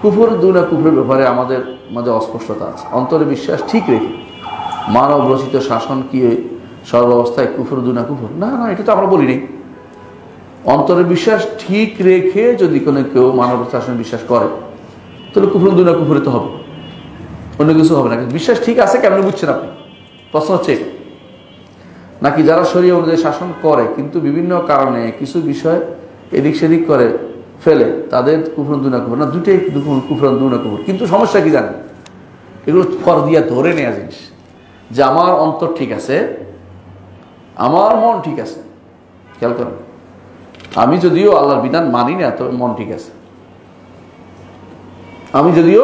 কুফর দুনা কুফরের ব্যাপারে আমাদের মাঝে অস্পষ্টতা আছে। অন্তরে বিশ্বাস ঠিক রেখে মানব রচিত শাসন কি সর্বাবস্থায় কুফর দুনা কুফর, না না, এটা তো আমরা বলি নাই। অন্তরে বিশ্বাস ঠিক রেখে যদি কোনো কেউ মানব শাসন বিশ্বাস করে তাহলে কুফর দুনা কুফরে তো হবে, অন্য কিছু হবে না। বিশ্বাস ঠিক আছে কেমন বুঝছেন আপনি? প্রশ্ন হচ্ছে নাকি যারা শরীয়ত অনুযায়ী শাসন করে কিন্তু বিভিন্ন কারণে কিছু বিষয় এদিক সেদিক করে ফেলে তাদের কুফরুন দুনা কুফর, না দুইটাই কুফরুন দুনা কুফর। কিন্তু সমস্যা কি জানেন, এগুলো ফরদিয়া ধরে নেওয়া জিনিস যে আমার অন্তর ঠিক আছে, আমার মন ঠিক আছে। খেয়াল করেন, আমি যদিও আল্লাহর বিধান মানি না তবে মন ঠিক আছে, আমি যদিও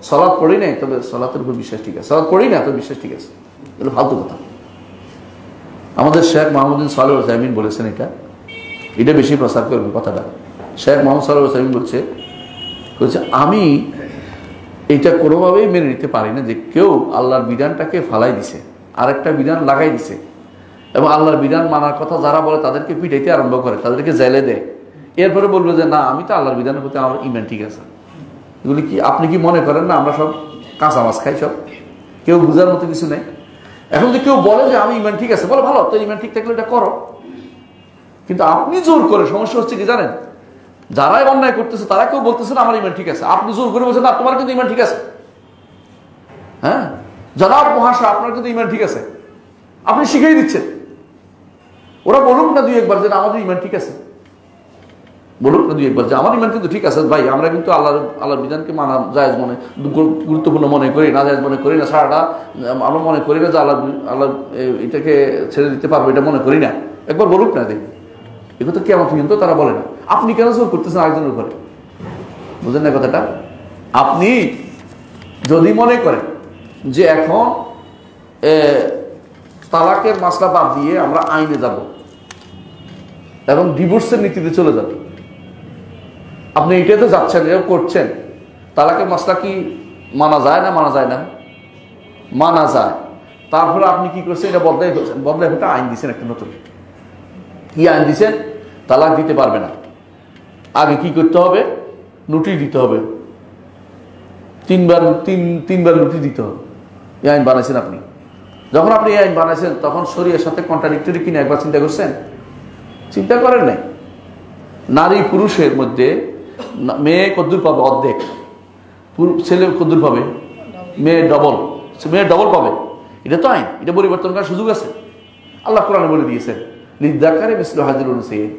সালাত পড়ি নাই তবে সালাতের উপর বিশ্বাস ঠিক আছে, সালাত পড়ি না তবে বিশ্বাস ঠিক আছে। এগুলো ফালতু কথা। আমাদের শেখ মাহমুদ্দিন সালেহ উসাইমিন বলেছেন, এটা বেশি প্রচার করবে কথাটা। শেখ মোহাম্মদ সালেহ উসাইমিন বলছে আমি এটা কোনোভাবেই মেনে নিতে পারি না যে কেউ আল্লাহর বিধানটাকে ফালাই দিছে, আরেকটা বিধান লাগাই দিছে, এবং আল্লাহর বিধান মানার কথা যারা বলে তাদেরকে পিটাইতে আরম্ভ করে, তাদেরকে জেলে দেয়, এরপরে বলবে যে না আমি তো আল্লাহর বিধানের প্রতি আমার ইমান ঠিক আছে। এগুলি কি আপনি কি মনে করেন না আমরা সব কাঁচা মাছ খাই, সব কেউ বুঝার মতো কিছু নেই? এখন যে কেউ বলে যে আমি ইমান ঠিক আছে, বলে ভালো, তো ইমান ঠিক থাকলে এটা করো, কিন্তু আপনি জোর করে, সমস্যা হচ্ছে কি জানেন, যারাই অন্যায় করতেছে তারা কেউ বলতেছে না আমার ইমান ঠিক আছে, আপনি জোর করে বলছেন না তোমার কিন্তু ইমান ঠিক আছে। হ্যাঁ, জনাব মহাশয় আপনার কিন্তু ইমান ঠিক আছে, আপনি শিখিয়ে দিচ্ছেন। ওরা বলুক না দুই একবার যে আমাদের ইমান ঠিক আছে, বলুক না দুই একবার যে আমার ইমান কিন্তু ঠিক আছে ভাই, আমরা কিন্তু আল্লাহর বিধানকে মানা জায়েজ মনে, গুরুত্বপূর্ণ মনে করি না, জায়েজ মনে করি না, সারাটা আমরা মনে করি না যে আল্লাহ এটাকে ছেড়ে দিতে পারবো, এটা মনে করি না। একবার বলুক না, দেখি এগুলো তো কেমন কিন্তু তারা বলে না। আপনি কেন জোর করতেছেন আরেকজনের উপরে? বুঝলেন না কথাটা? আপনি যদি মনে করেন যে এখন তালাকের মাসলা বাদ দিয়ে আমরা আইনে যাব এবং ডিভোর্সের নীতিতে চলে যাব, আপনি এটাতে যাচ্ছেন, এও করছেন, তালাকের মাসলা কি মানা যায় না? মানা যায় না, মানা যায়। তারপরে আপনি কি করছেন, এটা বদলাই ফেলছেন, বদলাই ফেলতে আইন দিচ্ছেন একটা নতুন। কি আইন দিচ্ছেন? তালাক দিতে পারবে না, আগে কি করতে হবে? নোটিশ দিতে হবে, তিনবার নোটিশ দিতে হবে। এই আইন বানাইছেন আপনি। যখন আপনি এই আইন বানাইছেন তখন শরীয়তের সাথে কন্ট্রাডিক্টরি কিনা একবার চিন্তা করছেন? চিন্তা করেন নাই। নারী পুরুষের মধ্যে মেয়ে কদ্দুর পাবে অর্ধেক, ছেলে কদ্দুর পাবে, মেয়ে ডবল পাবে। এটা তো আইন, এটা পরিবর্তন করার সুযোগ আছে। আল্লাহ কোরআনে বলে দিয়েছেন লিদ্দাকারে মিসলু হাজিরুল উনসাইয়্যিন।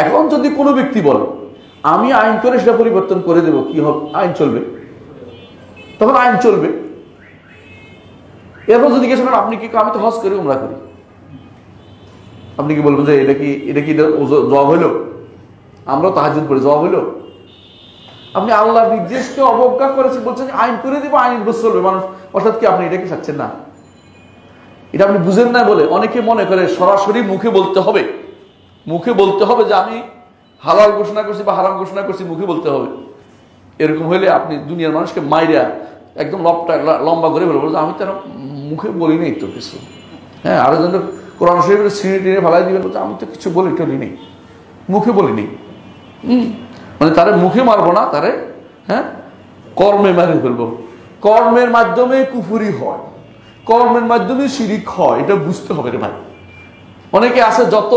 এখন যদি কোনো ব্যক্তি বলে আমি আইন করে সেটা পরিবর্তন করে দেব, কি হবে? আইন চলবে, তখন আইন চলবে। এরপর যদি জিজ্ঞেস করেন আপনি কি, আমি তো হজ করি, উমরা করি, আপনি কি বলবেন যে এটা কি জবাব হইল? আমরাও তাহাজ্জুদ পড়ি, জবাব হইল? আপনি আল্লাহর নির্দেশকে অবজ্ঞা করেছেন, বলছেন আইন করে দেবো, আইন চলবে মানুষ, অর্থাৎ কি আপনি এটাকে চাচ্ছেন না? এটা আপনি বুঝেন না বলে অনেকে মনে করে সরাসরি মুখে বলতে হবে যে আমি হালাল ঘোষণা করছি বা হারাম ঘোষণা করছি, মুখে বলতে হবে। এরকম হইলে আপনি দুনিয়ার মানুষকে মাইরা একদম লম্বা করে বলবো যে আমি তো মুখে বলি নেই তো কিছু। হ্যাঁ, আরো জন কোরআন শরীফের সিঁড়ি টিনে ফালাই দিবেন, আমি তো কিছু বলি টলি নেই, মুখে বলিনি। মানে তারে মুখে মারবো না, তারে হ্যাঁ কর্মে মারে ফেলবো। কর্মের মাধ্যমে কুফরি হয়, কর্মের মাধ্যমে শিরিক হয়, এটা বুঝতে হবে রে ভাই। অনেকে আছে যত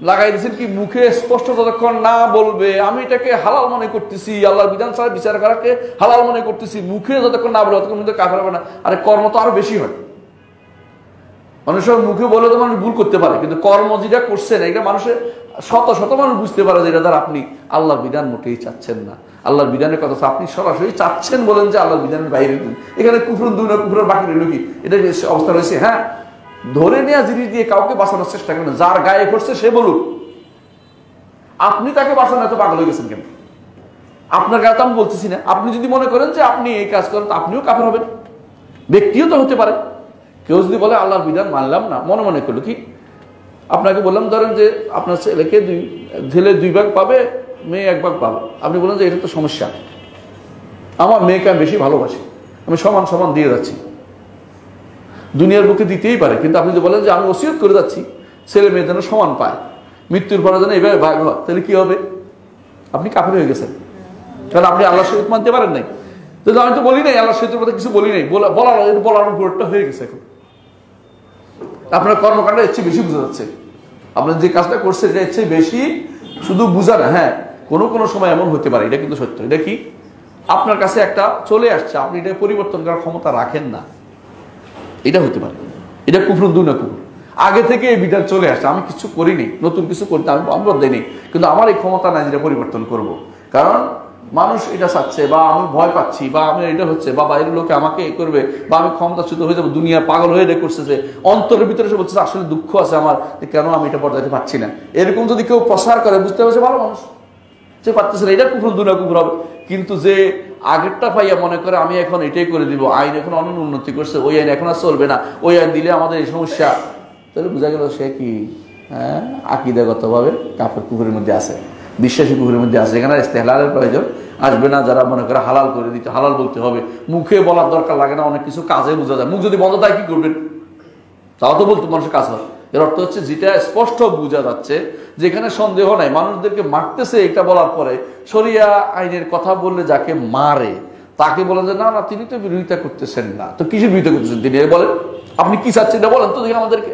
লাগাই দিচ্ছেন কি মুখে স্পষ্ট যতক্ষণ না বলবে আমি এটাকে হালাল মনে করতেছি, আল্লাহর বিধান ছাড়া বিচার করাকে হালাল মনে করতেছি, মুখে যতক্ষণ না বলে ততক্ষণ কিন্তু কাফের হবে না। আরে কর্ম তো আরো বেশি হয়। অনেক সময় মুখে বলে তো মানুষ ভুল করতে পারে, কিন্তু কর্ম যেটা করছেন এটা মানুষের শত মানুষ বুঝতে পারে যে এটা দ্বারা আপনি আল্লাহর বিধান মোটেই চাচ্ছেন না। আল্লাহর বিধানের কথা আপনি সরাসরি চাচ্ছেন, বলেন যে আল্লাহর বিধানের বাইরে। এখানে কুফরুন দুই না কুফরের বাকি রইল কি? এটা অবস্থা রয়েছে। হ্যাঁ, ধরে নেওয়া জিনিস দিয়ে কাউকে বাঁচানোর চেষ্টা করেন, যার গায়ে পড়ছে সে বলুক। আপনি তাকে বাঁচানো এত পাগল হয়ে গেছেন কেন? আপনার গায়ে তো আমি বলতেছি না। আপনি যদি মনে করেন যে আপনি এই কাজ করেন, আপনিও কাফের হবেন। ব্যক্তিও তো হতে পারে। কেউ যদি বলে আল্লাহর বিধান মানলাম না, মনে করলো কি, আপনাকে বললাম ধরেন যে আপনার ছেলে 2 ভাগ পাবে, মেয়ে 1 ভাগ পাবে। আপনি বলেন যে এটা তো সমস্যা, আমার মেয়েকে আমি বেশি ভালোবাসি, আমি সমান দিয়ে যাচ্ছি। দুনিয়ার বুকে দিতেই পারে, কিন্তু আপনি যদি বলেন যে আমি ওসিয়ত করে যাচ্ছি ছেলে মেয়ে যেন সমান পায়, মৃত্যুর পরে যেন এইভাবে ভাগ হয়, তাহলে কি হবে? আপনি কাফের হয়ে গেছেন। কারণ আপনি আল্লাহর শরীয়ত মানতে পারেন নাই। তো আমি তো বলি নাই, আল্লাহর শরীয়তের কথা কিছু বলি নাই, বলার উপরটা হয়ে গেছে। এখন আপনার কর্মকাণ্ড এর চেয়ে বেশি বোঝা যাচ্ছে, আপনার যে কাজটা করছে এটা এর চেয়ে বেশি শুধু বোঝা না। হ্যাঁ, কোনো সময় এমন হতে পারে, এটা কিন্তু সত্য। এটা কি আপনার কাছে একটা চলে আসছে, আপনি এটা পরিবর্তন করার ক্ষমতা রাখেন না, এটা হতে পারে। এটা কুফরুন দুনা কুফর, আগে থেকে এই বিধান চলে আসছে, আমি কিছু করিনি, নতুন কিছু করতে আমি বদলাইনি, কিন্তু আমার এই ক্ষমতা নাই যেটা পরিবর্তন করব। কারণ মানুষ এটা চাচ্ছে, বা আমি ভয় পাচ্ছি, বা আমি এটা হচ্ছে, বা বাইরের লোকে আমাকে এ করবে, বা আমি ক্ষমতাচ্যুত হয়ে যাবো, দুনিয়া পাগল হয়ে এটা করছে, যে অন্তরের ভিতরে সে বলছে আসলে দুঃখ আছে আমার, কেন আমি এটা বদলাতে পারছি না, এরকম যদি কেউ প্রসার করে বুঝতে পারছে ভালো মানুষ, সে পারতেছে না, এটা কুফরুন দুনা কুফর হবে। কিন্তু যে আগেরটা পাইয়া মনে করে আমি এখন এটাই করে দিব, আইন এখন অন্য উন্নতি করছে, ওই আইন এখন আর চলবে না, ওই আইন দিলে আমাদের এই সমস্যা, তাহলে বোঝা গেল সে কি আকীদাগত ভাবে কাফের কুফরের মধ্যে আছে, বিশ্বাসী কুফরের মধ্যে আছে। এখানে ইস্তেহলালের প্রয়োজন আসবে না। যারা মনে করে হালাল করে দিতে, হালাল বলতে হবে, মুখে বলার দরকার লাগে না, অনেক কিছু কাজে বোঝা যায়। মুখ যদি বন্ধ থাকে কি করবেন, তাও তো বলতে মানুষের কাজ হয়। এর অর্থ হচ্ছে যেটা স্পষ্ট বোঝা যাচ্ছে, যেখানে সন্দেহ নাই, মানুষদেরকে মারতেছে, এটা বলার পরে শরিয়া আইনের কথা বললে যাকে মারে তাকে বলে যে না না তিনি তো বিরোধিতা করতেছেন না, তো কিসের বিরোধিতা করতেছেন তিনি বলেন, আপনি কি চাচ্ছেন এটা বলেন তো দেখি আমাদেরকে।